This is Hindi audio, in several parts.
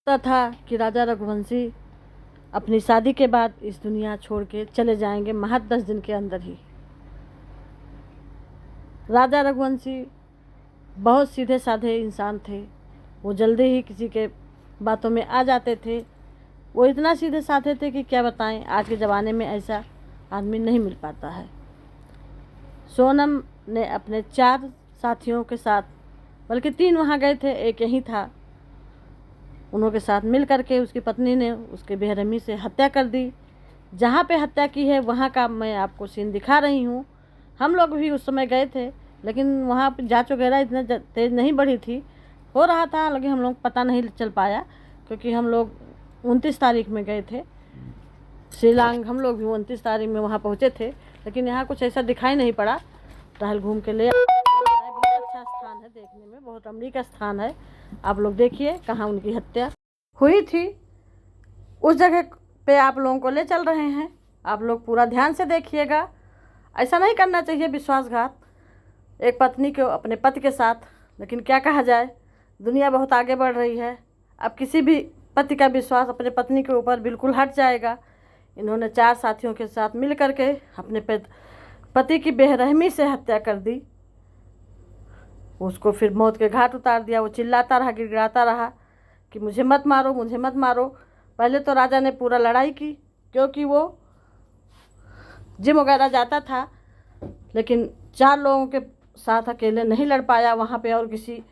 पता था कि राजा रघुवंशी अपनी शादी के बाद इस दुनिया छोड़ के चले जाएंगे महज 10 दिन के अंदर ही। राजा रघुवंशी बहुत सीधे साधे इंसान थे। वो जल्दी ही किसी के बातों में आ जाते थे। वो इतना सीधे साधे थे कि क्या बताएं, आज के ज़माने में ऐसा आदमी नहीं मिल पाता है। सोनम ने अपने 4 साथियों के साथ, बल्कि 3 वहाँ गए थे, एक यहीं था, उन्हों के साथ मिल करके उसकी पत्नी ने उसके बेरहमी से हत्या कर दी। जहाँ पे हत्या की है वहाँ का मैं आपको सीन दिखा रही हूँ। हम लोग भी उस समय गए थे, लेकिन वहाँ पे जांच वगैरह इतना तेज़ नहीं बढ़ी थी। हो रहा था, लेकिन हम लोग पता नहीं चल पाया, क्योंकि हम लोग 29 तारीख में गए थे शिलांग। हम लोग भी 29 तारीख में वहाँ पहुँचे थे, लेकिन यहाँ कुछ ऐसा दिखाई नहीं पड़ा। टहल घूम के ले बहुत अच्छा स्थान है, देखने में बहुत रमणीक स्थान है। आप लोग देखिए कहाँ उनकी हत्या हुई थी। उस जगह पे आप लोगों को ले चल रहे हैं, आप लोग पूरा ध्यान से देखिएगा। ऐसा नहीं करना चाहिए विश्वासघात एक पत्नी को अपने पति के साथ। लेकिन क्या कहा जाए, दुनिया बहुत आगे बढ़ रही है। अब किसी भी पति का विश्वास अपने पत्नी के ऊपर बिल्कुल हट जाएगा। इन्होंने 4 साथियों के साथ मिल करके अपने पति की बेरहमी से हत्या कर दी। उसको फिर मौत के घाट उतार दिया। वो चिल्लाता रहा, गिड़गिड़ाता रहा कि मुझे मत मारो, मुझे मत मारो। पहले तो राजा ने पूरा लड़ाई की, क्योंकि वो जिम वगैरह जाता था, लेकिन 4 लोगों के साथ अकेले नहीं लड़ पाया। वहाँ पे और किसी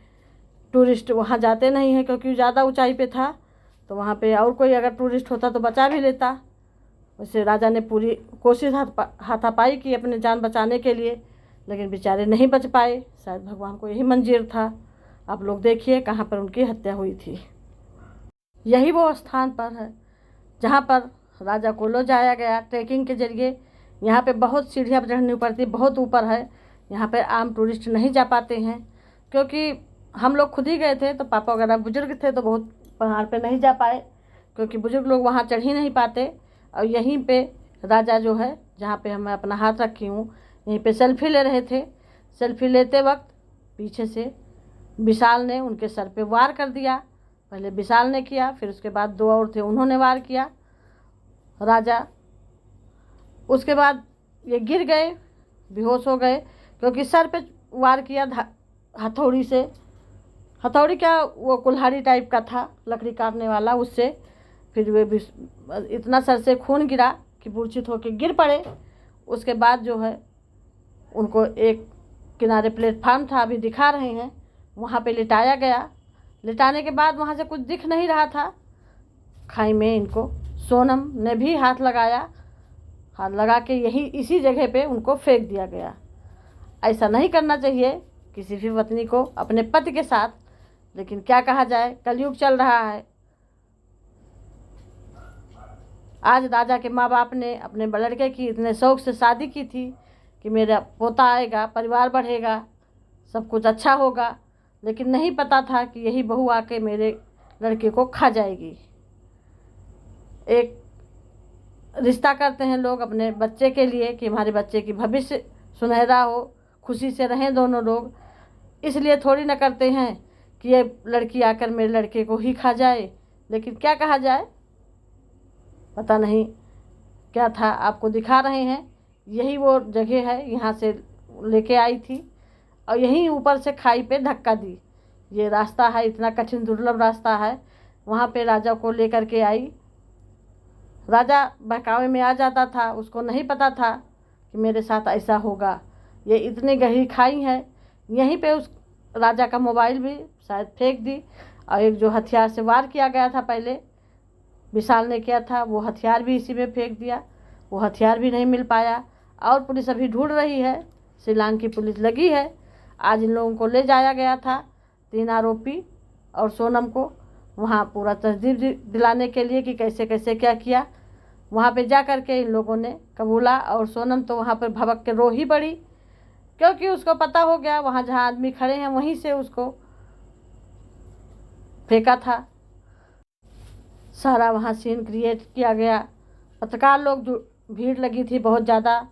टूरिस्ट वहाँ जाते नहीं हैं, क्योंकि ज़्यादा ऊंचाई पे था। तो वहाँ पे और कोई अगर टूरिस्ट होता तो बचा भी लेता। वैसे राजा ने पूरी कोशिश हाथापाई की अपने जान बचाने के लिए, लेकिन बेचारे नहीं बच पाए। शायद भगवान को यही मंजूर था। आप लोग देखिए कहाँ पर उनकी हत्या हुई थी। यही वो स्थान पर है जहाँ पर राजा को ले जाया गया ट्रैकिंग के जरिए। यहाँ पे बहुत सीढ़ियाँ चढ़नी पड़ती, बहुत ऊपर है। यहाँ पे आम टूरिस्ट नहीं जा पाते हैं, क्योंकि हम लोग खुद ही गए थे, तो पापा वगैरह बुजुर्ग थे तो बहुत पहाड़ पे नहीं जा पाए, क्योंकि बुजुर्ग लोग वहाँ चढ़ ही नहीं पाते। और यहीं पे राजा जो है, जहाँ पे मैं अपना हाथ रखी हूँ, यहीं पे सेल्फी ले रहे थे। सेल्फी लेते वक्त पीछे से विशाल ने उनके सर पे वार कर दिया। पहले विशाल ने किया, फिर उसके बाद 2 और थे, उन्होंने वार किया। राजा उसके बाद ये गिर गए, बेहोश हो गए, क्योंकि सर पे वार किया हथौड़ी से। हथौड़ी क्या, वो कुल्हाड़ी टाइप का था, लकड़ी काटने वाला, उससे फिर वे इतना सर से खून गिरा कि मूर्छित होकर गिर पड़े। उसके बाद जो है उनको एक किनारे प्लेटफार्म था, अभी दिखा रहे हैं, वहाँ पे लिटाया गया। लिटाने के बाद वहाँ से कुछ दिख नहीं रहा था। खाई में इनको सोनम ने भी हाथ लगाया, हाथ लगा के यही इसी जगह पे उनको फेंक दिया गया। ऐसा नहीं करना चाहिए किसी भी पत्नी को अपने पति के साथ, लेकिन क्या कहा जाए, कलयुग चल रहा है। आज राजा के माँ बाप ने अपने लड़के की इतने शौक से शादी की थी कि मेरा पोता आएगा, परिवार बढ़ेगा, सब कुछ अच्छा होगा, लेकिन नहीं पता था कि यही बहू आके मेरे लड़के को खा जाएगी। एक रिश्ता करते हैं लोग अपने बच्चे के लिए कि हमारे बच्चे की भविष्य सुनहरा हो, खुशी से रहें दोनों लोग। इसलिए थोड़ी ना करते हैं कि ये लड़की आकर मेरे लड़के को ही खा जाए। लेकिन क्या कहा जाए, पता नहीं क्या था, आपको दिखा रहे हैं। यही वो जगह है, यहाँ से लेके आई थी और यहीं ऊपर से खाई पे धक्का दी। ये रास्ता है, इतना कठिन दुर्लभ रास्ता है। वहाँ पे राजा को लेकर के आई। राजा बहकावे में आ जाता था, उसको नहीं पता था कि मेरे साथ ऐसा होगा। ये इतनी गहरी खाई है। यहीं पे उस राजा का मोबाइल भी शायद फेंक दी, और एक जो हथियार से वार किया गया था पहले विशाल ने किया था, वो हथियार भी इसी में फेंक दिया। वो हथियार भी नहीं मिल पाया, और पुलिस अभी ढूंढ रही है। शिलांग की पुलिस लगी है। आज इन लोगों को ले जाया गया था, 3 आरोपी और सोनम को, वहाँ पूरा तसदीक दिलाने के लिए कि कैसे कैसे क्या किया। वहाँ पे जा कर के इन लोगों ने कबूला, और सोनम तो वहाँ पर भबक के रो ही पड़ी, क्योंकि उसको पता हो गया वहाँ जहाँ आदमी खड़े हैं वहीं से उसको फेंका था। सारा वहाँ सीन क्रिएट किया गया। पत्रकार लोग जो भीड़ लगी थी बहुत ज़्यादा,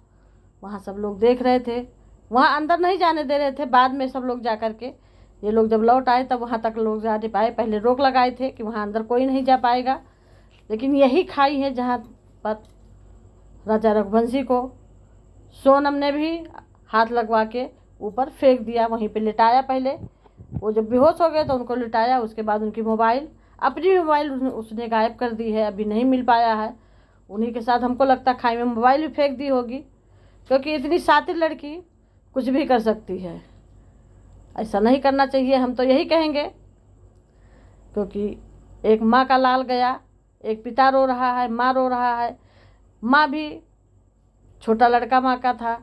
वहाँ सब लोग देख रहे थे। वहाँ अंदर नहीं जाने दे रहे थे, बाद में सब लोग जा कर के ये लोग जब लौट आए तब वहाँ तक लोग जा नहीं पाए। पहले रोक लगाए थे कि वहाँ अंदर कोई नहीं जा पाएगा, लेकिन यही खाई है जहाँ पर राजा रघुवंशी को सोनम ने भी हाथ लगवा के ऊपर फेंक दिया, वहीं पे लिटाया। पहले वो जब बेहोश हो गए तो उनको लिटाया, उसके बाद उनकी मोबाइल, अपनी मोबाइल उसने गायब कर दी है, अभी नहीं मिल पाया है। उन्हीं के साथ हमको लगता खाई में मोबाइल भी फेंक दी होगी, क्योंकि इतनी शातिर लड़की कुछ भी कर सकती है। ऐसा नहीं करना चाहिए, हम तो यही कहेंगे, क्योंकि एक माँ का लाल गया, एक पिता रो रहा है, माँ रो रहा है। माँ भी, छोटा लड़का माँ का था,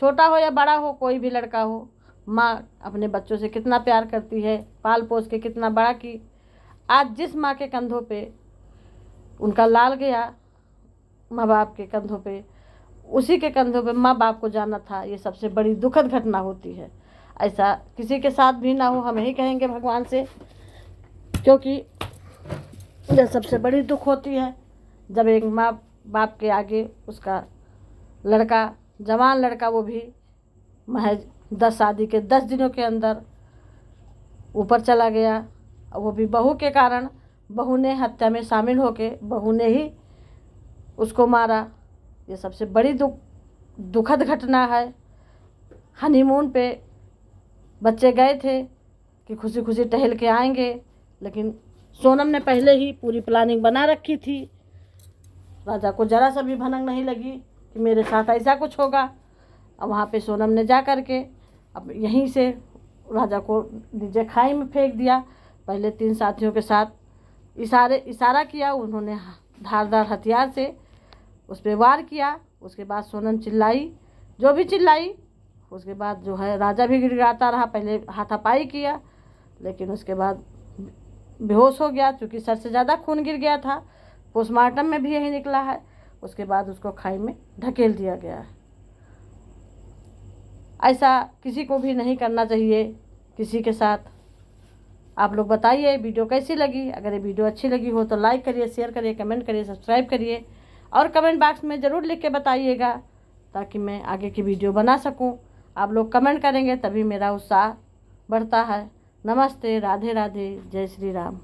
छोटा हो या बड़ा हो, कोई भी लड़का हो, माँ अपने बच्चों से कितना प्यार करती है, पाल पोस के कितना बड़ा की। आज जिस माँ के कंधों पे उनका लाल गया, माँ बाप के कंधों पे, उसी के कंधों पे माँ बाप को जाना था, ये सबसे बड़ी दुखद घटना होती है। ऐसा किसी के साथ भी ना हो, हम यही कहेंगे भगवान से, क्योंकि यह सबसे बड़ी दुख होती है जब एक माँ बाप के आगे उसका लड़का, जवान लड़का, वो भी महज 10 शादी के 10 दिनों के अंदर ऊपर चला गया, और वो भी बहू के कारण। बहू ने हत्या में शामिल होके बहू ने ही उसको मारा। ये सबसे बड़ी दुखद घटना है। हनीमून पे बच्चे गए थे कि खुशी खुशी टहल के आएंगे, लेकिन सोनम ने पहले ही पूरी प्लानिंग बना रखी थी। राजा को ज़रा सा भी भनक नहीं लगी कि मेरे साथ ऐसा कुछ होगा। अब वहाँ पे सोनम ने जा कर के अब यहीं से राजा को नीचे खाई में फेंक दिया। पहले 3 साथियों के साथ इशारा किया, उन्होंने धारदार हथियार से उस पर वार किया। उसके बाद सोनम चिल्लाई, जो भी चिल्लाई। उसके बाद जो है राजा भी गिड़गिड़ाता रहा, पहले हाथापाई किया, लेकिन उसके बाद बेहोश हो गया, क्योंकि सर से ज़्यादा खून गिर गया था। पोस्टमार्टम में भी यही निकला है। उसके बाद उसको खाई में ढकेल दिया गया है। ऐसा किसी को भी नहीं करना चाहिए किसी के साथ। आप लोग बताइए वीडियो कैसी लगी। अगर ये वीडियो अच्छी लगी हो तो लाइक करिए, शेयर करिए, कमेंट करिए, सब्सक्राइब करिए, और कमेंट बॉक्स में ज़रूर लिख के बताइएगा, ताकि मैं आगे की वीडियो बना सकूं। आप लोग कमेंट करेंगे तभी मेरा उत्साह बढ़ता है। नमस्ते, राधे राधे, जय श्री राम।